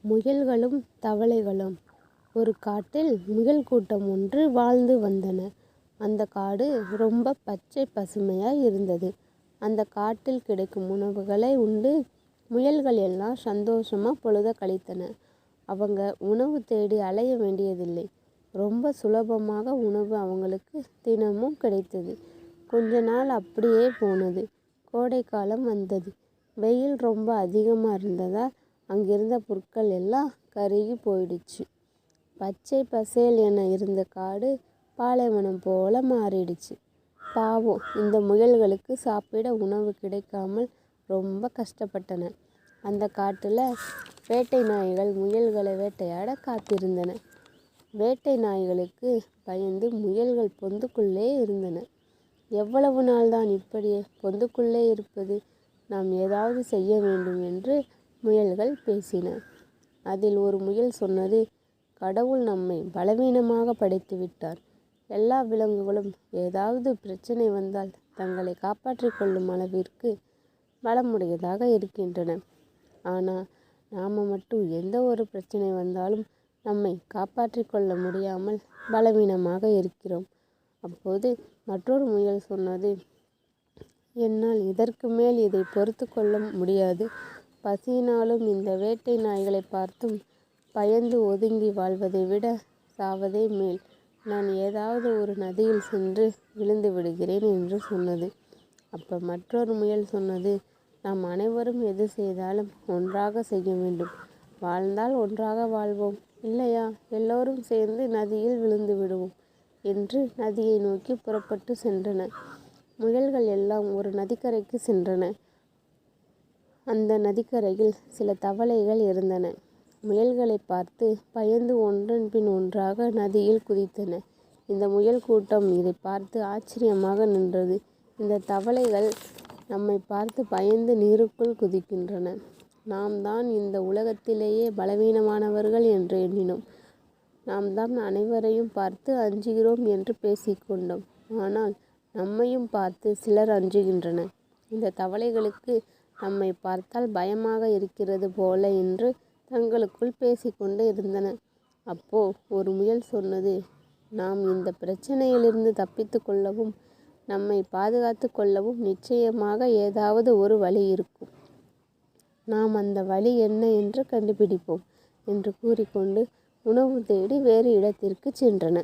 முயல்களும் தவளைகளும். ஒரு காட்டில் முயல் கூட்டம் ஒன்று வாழ்ந்து வந்தன. அந்த காடு ரொம்ப பச்சை பசுமையாய் இருந்தது. அந்த காட்டில் கிடைக்கும் உணவுகளை உண்டு முயல்கள் எல்லாம் சந்தோஷமாக பொழுத கழித்தன. அவங்க உணவு தேடி அலைய வேண்டியதில்லை. ரொம்ப சுலபமாக உணவு அவங்களுக்கு தினமும் கிடைத்தது. கொஞ்ச நாள் அப்படியே போனது. கோடைக்காலம் வந்தது. வெயில் ரொம்ப அதிகமாக இருந்ததால் அங்கிருந்த புற்கள் எல்லாம் கருகி போயிடுச்சு. பச்சை பசேல் என இருந்த காடு பாலைவனம் போல மாறிடுச்சு. பாவம், இந்த முயல்களுக்கு சாப்பிட உணவு கிடைக்காமல் ரொம்ப கஷ்டப்பட்டன. அந்த காட்டில் வேட்டை நாய்கள் முயல்களை வேட்டையாட காத்திருந்தன. வேட்டை நாய்களுக்கு பயந்து முயல்கள் பொந்துக்குள்ளே இருந்தன. எவ்வளவு நாள் தான் இப்படியே பொந்துக்குள்ளே இருப்பது? நாம் ஏதாவது செய்ய வேண்டும் என்று முயல்கள் பேசின. அதில் ஒரு முயல் சொன்னது, கடவுள் நம்மை பலவீனமாக படைத்து விட்டார். எல்லா விலங்குகளும் ஏதாவது பிரச்சனை வந்தால் தங்களை காப்பாற்றி கொள்ளும் அளவிற்கு பலமுடையதாக இருக்கின்றன. ஆனால் நாம் மட்டும் எந்த ஒரு பிரச்சனை வந்தாலும் நம்மை காப்பாற்றி கொள்ள முடியாமல் பலவீனமாக இருக்கிறோம். அப்போது மற்றொரு முயல் சொன்னது, என்னால் இதற்கு மேல் இதை பொறுத்து கொள்ள முடியாது. பசியினாலும் இந்த வேட்டை நாய்களை பார்த்தும் பயந்து ஒதுங்கி வாழ்வதை விட சாவதே மேல். நான் ஏதாவது ஒரு நதியில் சென்று விழுந்து விடுகிறேன் என்று சொன்னது. அப்போ மற்றொரு முயல் சொன்னது, நாம் அனைவரும் எது செய்தாலும் ஒன்றாக செய்ய வேண்டும். வாழ்ந்தால் ஒன்றாக வாழ்வோம், இல்லையா எல்லோரும் சேர்ந்து நதியில் விழுந்து விடுவோம் என்று நதியை நோக்கி புறப்பட்டு சென்றன. முயல்கள் எல்லாம் ஒரு நதிக்கரைக்கு சென்றன. அந்த நதிக்கரையில் சில தவளைகள் இருந்தன. முயல்களை பார்த்து பயந்து ஒன்றன் பின் ஒன்றாக நதியில் குதித்தன. இந்த முயல் கூட்டம் இதை பார்த்து ஆச்சரியமாக நின்றது. இந்த தவளைகள் நம்மை பார்த்து பயந்து நீருக்குள் குதிக்கின்றன. நாம் தான் இந்த உலகத்திலேயே பலவீனமானவர்கள் என்று எண்ணினோம். நாம் தான் அனைவரையும் பார்த்து அஞ்சுகிறோம் என்று பேசிக்கொண்டோம். ஆனால் நம்மையும் பார்த்து சிலர் அஞ்சுகின்றன. இந்த தவளைகளுக்கு நம்மை பார்த்தால் பயமாக இருக்கிறது போல என்று தங்களுக்குள் பேசிக்கொண்டு இருந்தன. அப்போ ஒரு முயல் சொன்னது, நாம் இந்த பிரச்சனையிலிருந்து தப்பித்து கொள்ளவும் நம்மை பாதுகாத்து கொள்ளவும் நிச்சயமாக ஏதாவது ஒரு வழி இருக்கும். நாம் அந்த வழி என்ன என்று கண்டுபிடிப்போம் என்று கூறிக்கொண்டு உணவு தேடி வேறு இடத்திற்கு சென்றன.